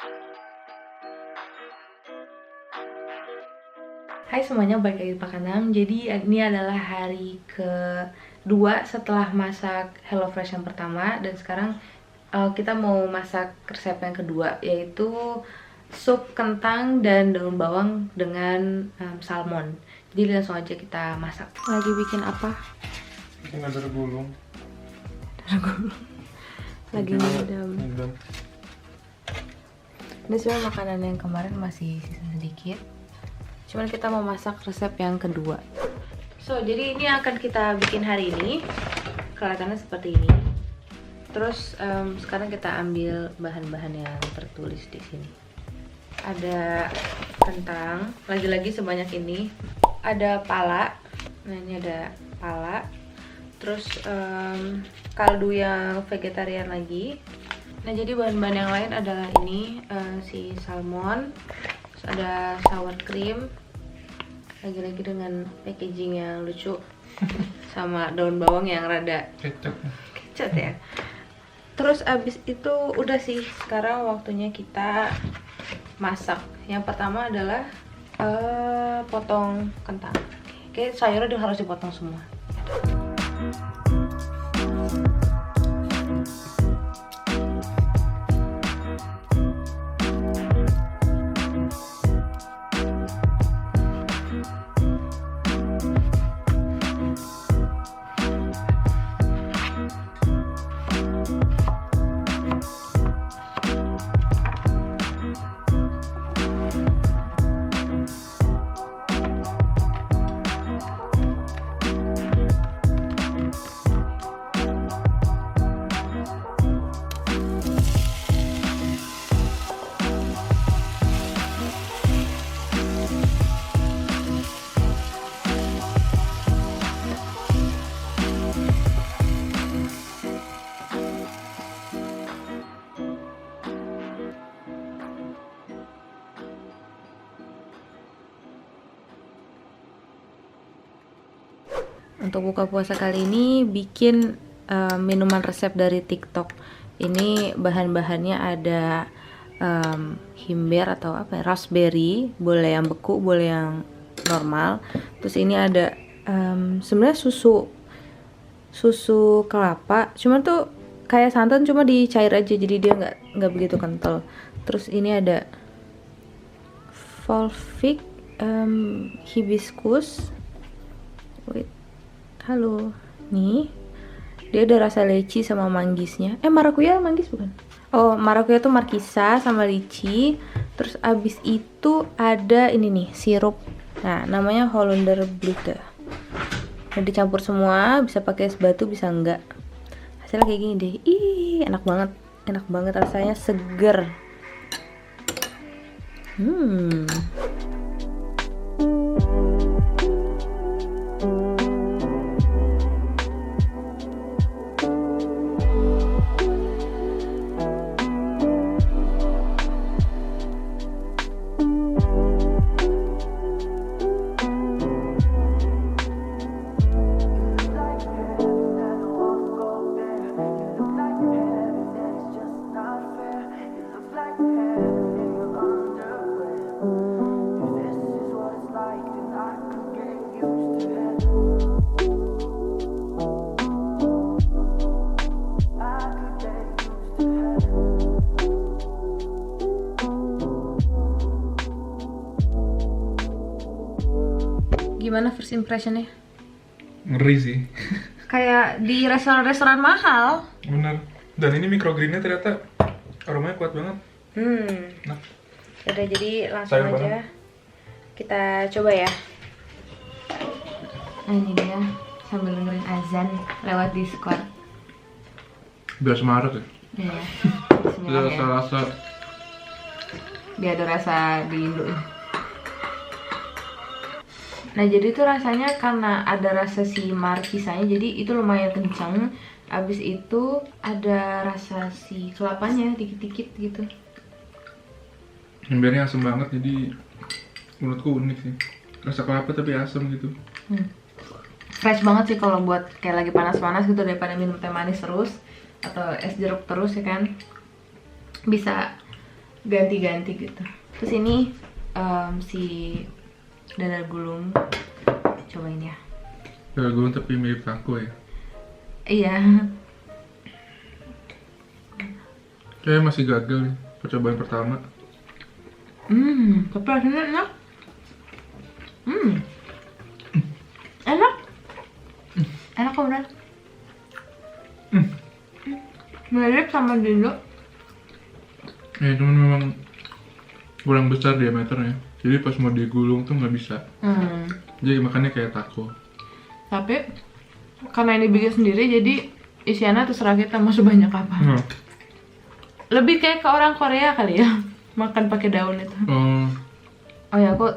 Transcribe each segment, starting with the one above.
Hai semuanya, balik lagi di Pakanam. Jadi ini adalah hari kedua setelah masak HelloFresh yang pertama. Dan sekarang kita mau masak resep yang kedua, yaitu sup kentang dan daun bawang dengan salmon. Jadi langsung aja kita masak. Lagi bikin apa? Bikin dadar gulung. Lagi ngidam. Ini sebenarnya makanan yang kemarin masih sisa sedikit, cuman kita mau masak resep yang kedua. Jadi ini akan kita bikin hari ini. Kelihatannya seperti ini. Terus sekarang kita ambil bahan-bahan yang tertulis di sini. Ada kentang, lagi-lagi sebanyak ini. Ada pala. Nah, ini ada pala. Terus kaldu yang vegetarian lagi. Nah, jadi bahan-bahan yang lain adalah ini, si salmon. Terus ada sour cream, lagi-lagi dengan packaging yang lucu, sama daun bawang yang rada kecut ya. Terus abis itu udah sih, sekarang waktunya kita masak. Yang pertama adalah potong kentang. Oke, sayurnya harus dipotong semua. Untuk buka puasa kali ini bikin minuman resep dari TikTok. Ini bahan-bahannya ada himber atau apa ya, raspberry, boleh yang beku, boleh yang normal. Terus ini ada sebenarnya susu kelapa, cuman tuh kayak santan cuma dicair aja, jadi dia nggak begitu kental. Terus ini ada Volvic hibiscus. Wait. Halo, nih dia ada rasa leci sama manggisnya. Marakuya manggis bukan? Oh, marakuya tuh markisa sama lici. Terus abis itu ada ini nih, sirup. Nah, namanya Hollander Blüte. Nah, dicampur semua, bisa pakai es batu, bisa enggak. Hasilnya kayak gini deh. Ih, enak banget rasanya, seger. Gimana first impressionnya? Ngeri sih. Kayak di restoran-restoran mahal. Bener. Dan ini microgreennya ternyata aromanya kuat banget. Nah, Udah, jadi langsung sayang aja banget. kita coba ya. Nah, ini dia sambil dengerin azan lewat Discord. Biar semarak ya. Iya. Biar rasa-rasa. Biar ada rasa di Indo. Nah, jadi tuh rasanya karena ada rasa si markisanya, jadi itu lumayan kencang. Abis itu ada rasa si kelapanya dikit-dikit gitu. Biarnya asem banget, jadi menurutku unik sih. Rasa kelapa tapi asem gitu. Fresh banget sih kalau buat kayak lagi panas-panas gitu, daripada minum teh manis terus atau es jeruk terus ya kan. Bisa ganti-ganti gitu. Terus ini si dadar gulung, cobain ya. Dadar gulung tapi mirip taco ya. Iya. Kayaknya masih gagal nih percobaan pertama. Tapi rasanya enak. Enak. Enak kok bener. Mirip sama Dindo. Ya cuman memang kurang besar diameternya. Jadi pas mau digulung tuh nggak bisa. Jadi makannya kayak taco. Tapi karena ini bikin sendiri, jadi isiannya terserah kita mau sebanyak apa. Lebih kayak ke orang Korea kali ya, makan pakai daun itu. Oh ya, aku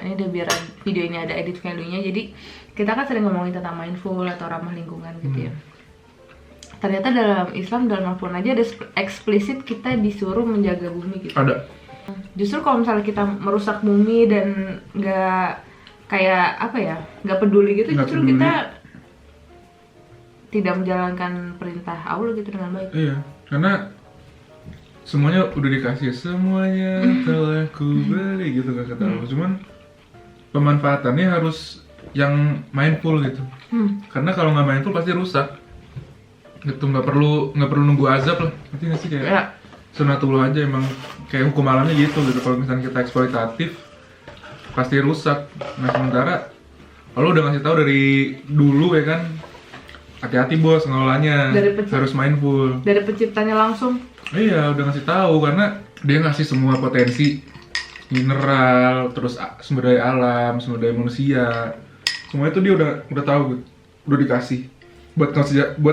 ini udah biar video ini ada edit value-nya. Jadi kita kan sering ngomongin tentang mindful atau ramah lingkungan gitu ya. Ternyata dalam Islam, dalam Al-Quran aja ada eksplisit kita disuruh menjaga bumi gitu. Ada. Justru kalau misalnya kita merusak bumi dan nggak kayak apa ya, nggak peduli gitu, Nggak justru peduli. kita tidak menjalankan perintah Allah gitu dengan baik. Iya, karena semuanya udah dikasih, semuanya telah kuberi gitu kan kata Allah. Cuman pemanfaatannya harus yang mindful gitu. Karena kalau nggak mindful pasti rusak. Gitu, nggak perlu nunggu azab lah. Nanti nggak sih kayak Ya. sunatullah aja, emang kayak hukum alamnya gitu. Kalau misalnya kita eksploitatif pasti rusak. Nah sementara kalau udah ngasih tahu dari dulu ya kan, hati-hati bos ngelolanya, harus mindful. Dari penciptanya langsung. Iya, udah ngasih tahu karena dia ngasih semua potensi mineral, terus sumber daya alam, sumber daya manusia. Semua itu dia udah tahu, udah dikasih buat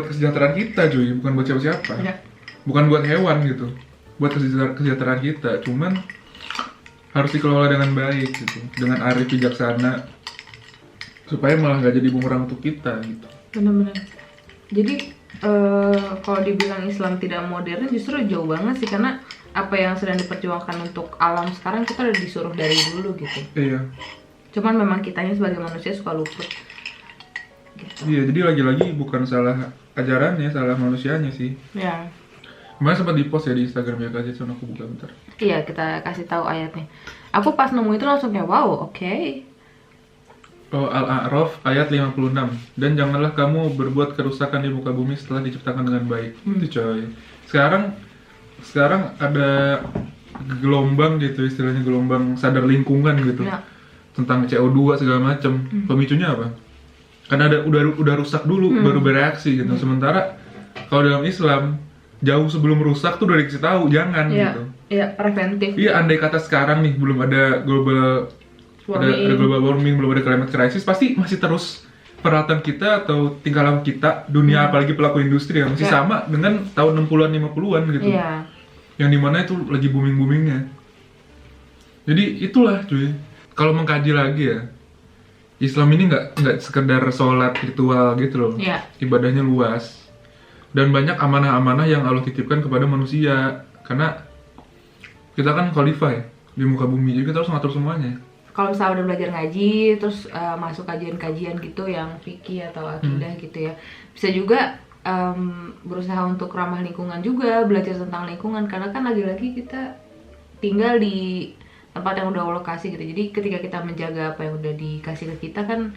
kesejahteraan kita, cuy, bukan buat siapa-siapa. Ya. Bukan buat hewan gitu. Buat kesejahteraan kita, cuman harus dikelola dengan baik gitu, dengan arif bijaksana supaya malah nggak jadi bumerang untuk kita gitu. Benar-benar. Jadi kalau dibilang Islam tidak modern, justru jauh banget sih, karena apa yang sedang diperjuangkan untuk alam sekarang kita udah disuruh dari dulu gitu. Iya. Cuman memang kitanya sebagai manusia suka luput. Gitu. Iya, jadi lagi-lagi bukan salah ajarannya, salah manusianya sih. Ya. Kemarin sempat di post ya di Instagram ya, kasih aku buka bentar. Iya, kita kasih tahu ayatnya. Aku pas nemu itu langsung kayak wow, oke. Oh, Al-A'raf ayat 56. Dan janganlah kamu berbuat kerusakan di muka bumi setelah diciptakan dengan baik. Itu coy. Sekarang ada gelombang gitu, istilahnya gelombang sadar lingkungan gitu. Ya. Tentang CO2 segala macam. Pemicunya apa? Karena udah rusak dulu baru bereaksi gitu. Sementara kalau dalam Islam jauh sebelum rusak tuh udah dikasih tahu jangan gitu. Iya, preventif. Iya, andai kata sekarang nih belum ada global warming, belum ada climate crisis, pasti masih terus peralatan kita atau tingkah laku kita, dunia apalagi pelaku industri ya masih sama dengan tahun 60-an 50-an gitu. Iya. Yang dimana itu lagi booming-boomingnya. Jadi itulah cuy. Kalau mengkaji lagi ya, Islam ini nggak sekedar sholat ritual gitu loh. Iya. Ibadahnya luas. Dan banyak amanah-amanah yang Allah titipkan kepada manusia. Karena kita kan khalifah ya di muka bumi, jadi kita harus ngatur semuanya. Kalau misalnya udah belajar ngaji, terus masuk kajian-kajian gitu yang fikih atau akidah gitu ya, bisa juga berusaha untuk ramah lingkungan juga, belajar tentang lingkungan, karena kan lagi-lagi kita tinggal di tempat yang udah Allah kasih gitu. Jadi ketika kita menjaga apa yang udah dikasih ke kita kan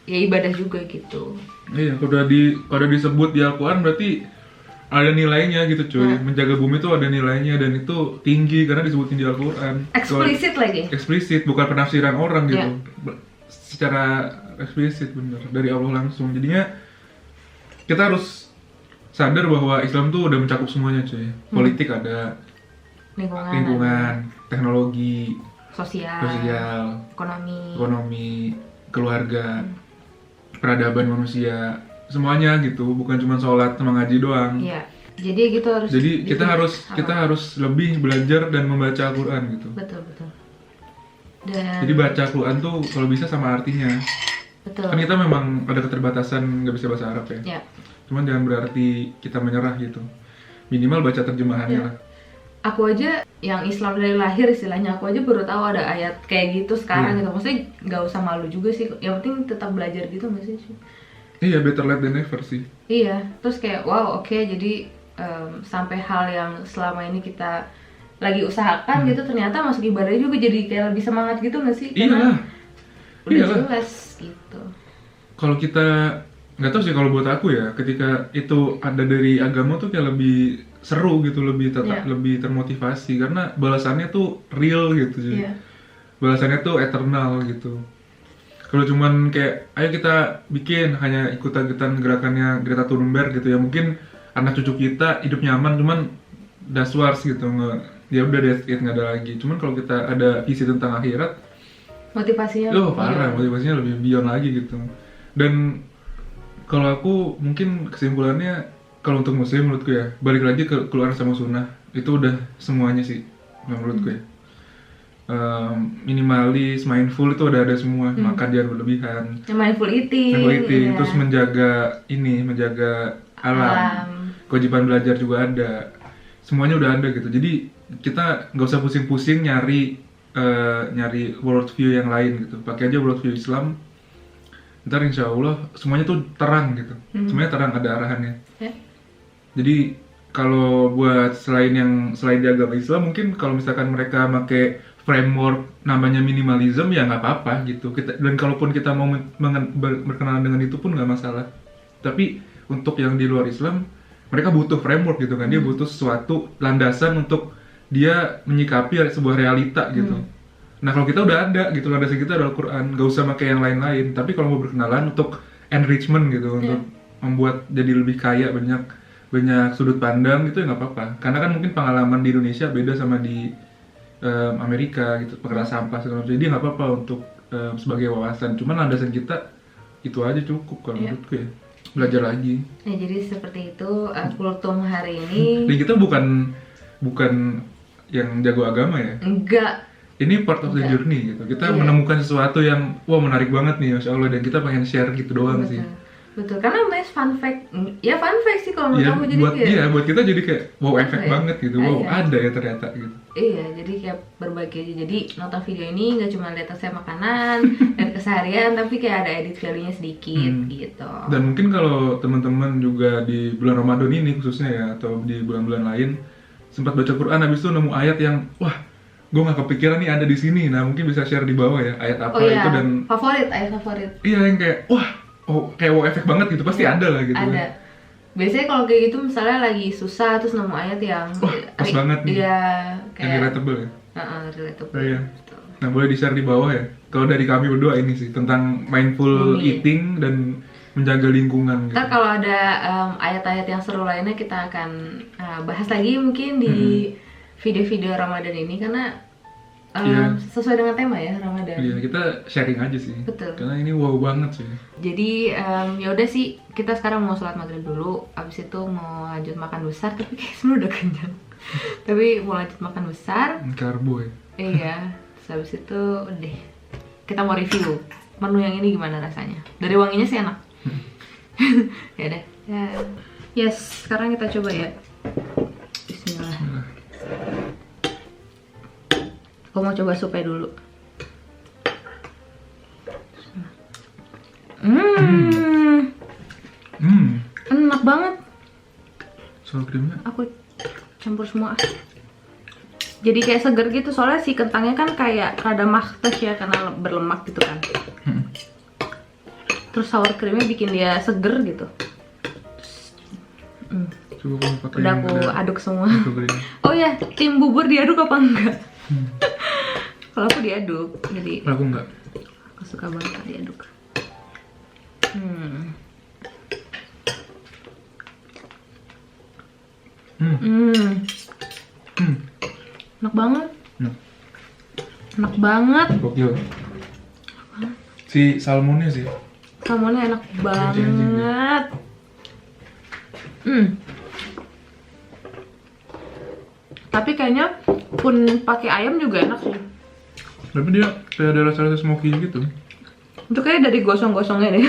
ya ibadah juga gitu. Iya, kalau disebut di Al-Quran berarti ada nilainya gitu cuy. Menjaga bumi itu ada nilainya dan itu tinggi karena disebutin di Al-Quran. Eksplisit lagi. Eksplisit, bukan penafsiran orang gitu. Secara eksplisit bener dari Allah langsung. Jadinya kita harus sadar bahwa Islam tuh udah mencakup semuanya cuy. Politik ada, lingkungan, teknologi, sosial, ekonomi, keluarga, peradaban manusia, semuanya gitu, bukan cuma sholat sama ngaji doang. Iya. Jadi gitu harus. Jadi kita harus lebih belajar dan membaca Al-Quran gitu. Betul. Dan jadi baca Al-Quran tuh kalau bisa sama artinya. betul. Kan kita memang ada keterbatasan nggak bisa bahasa Arab ya. Ya. Cuman jangan berarti kita menyerah gitu. Minimal baca terjemahannya lah. Aku aja yang Islam dari lahir istilahnya, aku aja baru tahu ada ayat kayak gitu sekarang gitu. Maksudnya nggak usah malu juga sih. Yang penting tetap belajar gitu nggak sih? Iya, better late than never sih. Iya. Terus kayak wow, oke, jadi sampai hal yang selama ini kita lagi usahakan gitu, ternyata masuk ibadah juga jadi kayak lebih semangat gitu nggak sih? Iyalah. Udah jelas gitu. Kalau kita nggak tahu sih, kalau buat aku ya, ketika itu ada dari agama tuh kayak lebih seru gitu, lebih lebih termotivasi karena balasannya tuh real gitu sih. Balasannya tuh eternal gitu. Kalau cuman kayak ayo kita bikin hanya ikutan-ikutan gerakannya Greta Thunberg gitu ya, mungkin anak cucu kita hidup nyaman, cuman that's worse gitu, ya udah that's it, nggak ada lagi. Cuman kalau kita ada visi tentang akhirat, motivasinya parah, motivasinya lebih beyond lagi gitu. Dan kalau aku mungkin kesimpulannya, kalau untuk muslim menurutku ya, balik lagi ke Quran sama sunnah, itu udah semuanya sih menurutku ya. Minimalis, mindful itu udah ada semua, makan jangan berlebihan, mindful eating, terus menjaga alam, kewajiban belajar juga ada, semuanya udah ada gitu. Jadi kita nggak usah pusing-pusing nyari worldview yang lain gitu, pakai aja worldview Islam, ntar insya Allah semuanya tuh terang gitu, semuanya terang, ada arahannya. Jadi kalau buat selain di agama Islam, mungkin kalau misalkan mereka pakai framework namanya minimalism ya nggak apa-apa gitu. Dan kalaupun kita mau berkenalan dengan itu pun nggak masalah. Tapi untuk yang di luar Islam, mereka butuh framework gitu kan, dia butuh sesuatu landasan untuk dia menyikapi sebuah realita gitu. Nah kalau kita udah ada gitu, landasan kita adalah Quran, nggak usah pakai yang lain-lain. Tapi kalau mau berkenalan untuk enrichment gitu, untuk membuat jadi lebih kaya, banyak sudut pandang gitu ya nggak apa-apa. Karena kan mungkin pengalaman di Indonesia beda sama di Amerika gitu, pengeras sampah segala macam. Jadi nggak apa-apa untuk sebagai wawasan. Cuman landasan kita itu aja cukup kalau menurutku ya. Belajar lagi. Ya jadi seperti itu kultum hari ini. Dan kita bukan yang jago agama ya. Enggak. Ini part of the journey gitu. Kita menemukan sesuatu yang menarik banget nih, Masya Allah, dan kita pengen share gitu doang sih. Betul, karena namanya fun fact. Ya fun fact sih kalau menurut kamu, jadi buat kita jadi kayak wow, efek banget gitu. Wow, ada ya ternyata gitu. Iya, jadi kayak berbagi aja. Jadi nonton video ini nggak cuma lihat resep makanan dan keseharian, tapi kayak ada edit value-nya sedikit gitu. Dan mungkin kalau teman-teman juga di bulan Ramadan ini khususnya ya, atau di bulan-bulan lain sempat baca Quran, habis itu nemu ayat yang wah, gue nggak kepikiran nih ada di sini. Nah mungkin bisa share di bawah ya ayat apa itu, dan ayat favorit. Iya, yang kayak kayak wow, efek banget gitu, pasti ada lah gitu. Ada. Biasanya kalau kayak gitu misalnya lagi susah terus nemu ayat yang pas banget nih. Iya, kayak yang relatable ya. Relatable. Iya. Nah boleh di share di bawah ya. Kalau dari kami berdua ini sih tentang mindful eating dan menjaga lingkungan. Ntar kalau ada ayat-ayat yang seru lainnya kita akan bahas lagi mungkin di video-video Ramadan ini, karena sesuai dengan tema ya Ramadan. Iya, kita sharing aja sih. Betul. Karena ini wow banget sih. Jadi ya udah sih, kita sekarang mau sholat maghrib dulu, abis itu mau lanjut makan besar, tapi kayak sebenarnya udah kenyang. Tapi mau lanjut makan besar. Karbo ya. Iya, terus abis itu udah kita mau review menu yang ini gimana rasanya. Dari wanginya sih enak. Ya udah. Yes, sekarang kita coba ya. Bismillah. Aku mau coba supnya dulu. Enak banget. Sour creamnya aku campur semua. Jadi kayak seger gitu, soalnya si kentangnya kan kayak rada maktes ya karena berlemak gitu kan. Terus sour creamnya bikin dia seger gitu. Udah aku aduk semua. Oh ya, tim bubur diaduk apa enggak? Kalau aku diaduk, jadi aku enggak. Aku suka banget diaduk. Enak banget. Enak banget. Gokil. Si salmonnya sih. Salmonnya enak banget. Tapi kayaknya pun pakai ayam juga enak sih. Tapi dia kayak ada rasa-rasa smoky gitu. Itu kayak dari gosong-gosongnya deh.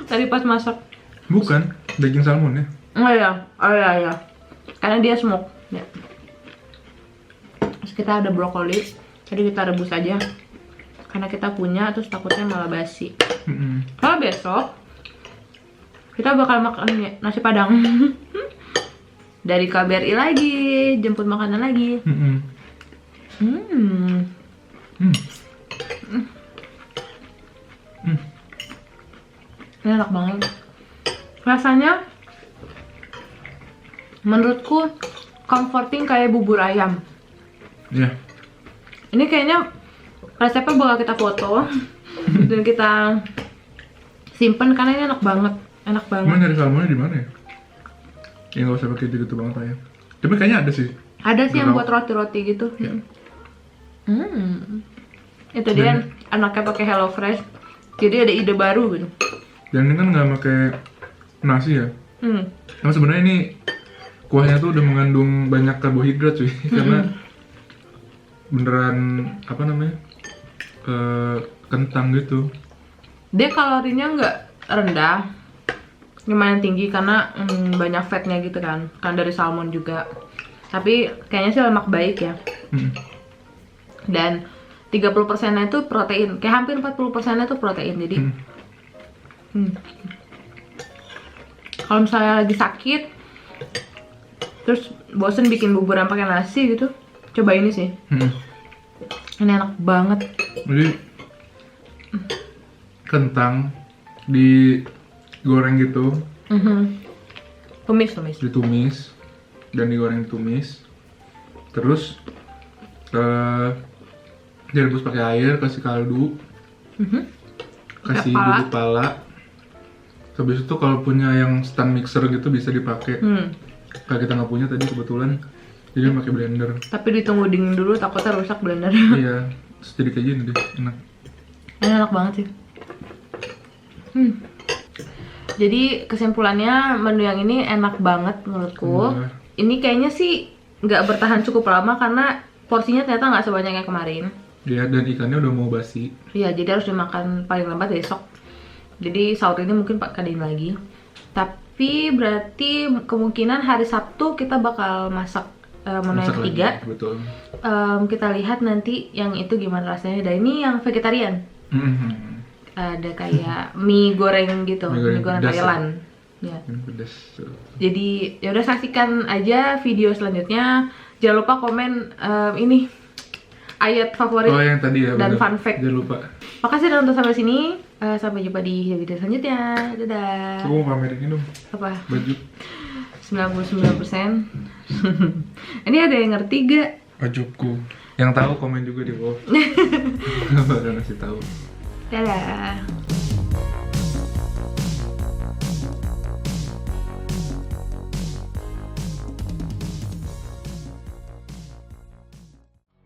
Dari pas masak. Bukan, daging salmon ya. Oh iya. Karena dia smoke. Ya. Terus kita ada brokoli. Jadi kita rebus aja. Karena kita punya, terus takutnya malah basi. Kalau besok kita bakal makan nasi padang. Dari KBRI lagi, jemput makanan lagi. Ini enak banget. Rasanya menurutku comforting kayak bubur ayam. Iya. Ini kayaknya resepnya bakal kita foto dan kita simpen karena ini enak banget. Enak banget. Emang nyari salmonnya di mana ya? Ya nggak usah pakai gitu banget ayam. Tapi kayaknya ada sih. Ada sih yang Nggak buat roti-roti gitu. Ya. Itu dia anaknya pakai Hello Fresh. Jadi ada ide baru gitu. Dan ini kan nggak pakai nasi ya. Nah, sebenarnya ini kuahnya tuh udah mengandung banyak karbohidrat cuy. Karena beneran apa namanya? Kentang gitu. Dia kalorinya nggak rendah, lumayan tinggi karena banyak fatnya gitu kan dari salmon juga. Tapi kayaknya sih lemak baik ya. Dan 30%-nya itu protein, kayak hampir 40%-nya itu protein. Jadi kalau misalnya lagi sakit terus bosen bikin bubur yang pakai nasi gitu, coba ini sih. Ini enak banget. Jadi kentang digoreng gitu, Tumis. ditumis dan digoreng tumis, terus direbus pakai air, kasih kaldu, kasih bubuk pala. Habis itu kalau punya yang stand mixer gitu bisa dipakai. Kalau kita nggak punya tadi kebetulan, jadi pakai blender. Tapi ditunggu dingin dulu, takutnya rusak blender. Iya, sedikit aja nih deh, enak. Ini enak banget sih. Jadi kesimpulannya menu yang ini enak banget menurutku. Ini kayaknya sih nggak bertahan cukup lama karena porsinya ternyata nggak sebanyak yang kemarin. Iya, dan ikannya udah mau basi. Iya, jadi harus dimakan paling lambat besok. Jadi sahur ini mungkin kadain lagi. Tapi berarti kemungkinan hari Sabtu kita bakal masak menu yang ketiga. Betul. Kita lihat nanti yang itu gimana rasanya. Dan ini yang vegetarian. Ada kayak mie goreng gitu, mie goreng Thailand. Ya. Pedas. Jadi ya udah saksikan aja video selanjutnya. Jangan lupa komen ini ayat favorit yang tadi ya, dan bener. fun fact. Jangan lupa. Makasih udah nonton sampai sini. Sampai jumpa di video selanjutnya. Dadah. Aku mau pamerin ini dong. Apa? Baju. 99%. Ini ada yang ngerti gak? Wajibku. Yang tahu komen juga di bawah. Bakal ngasih tahu. Dadah.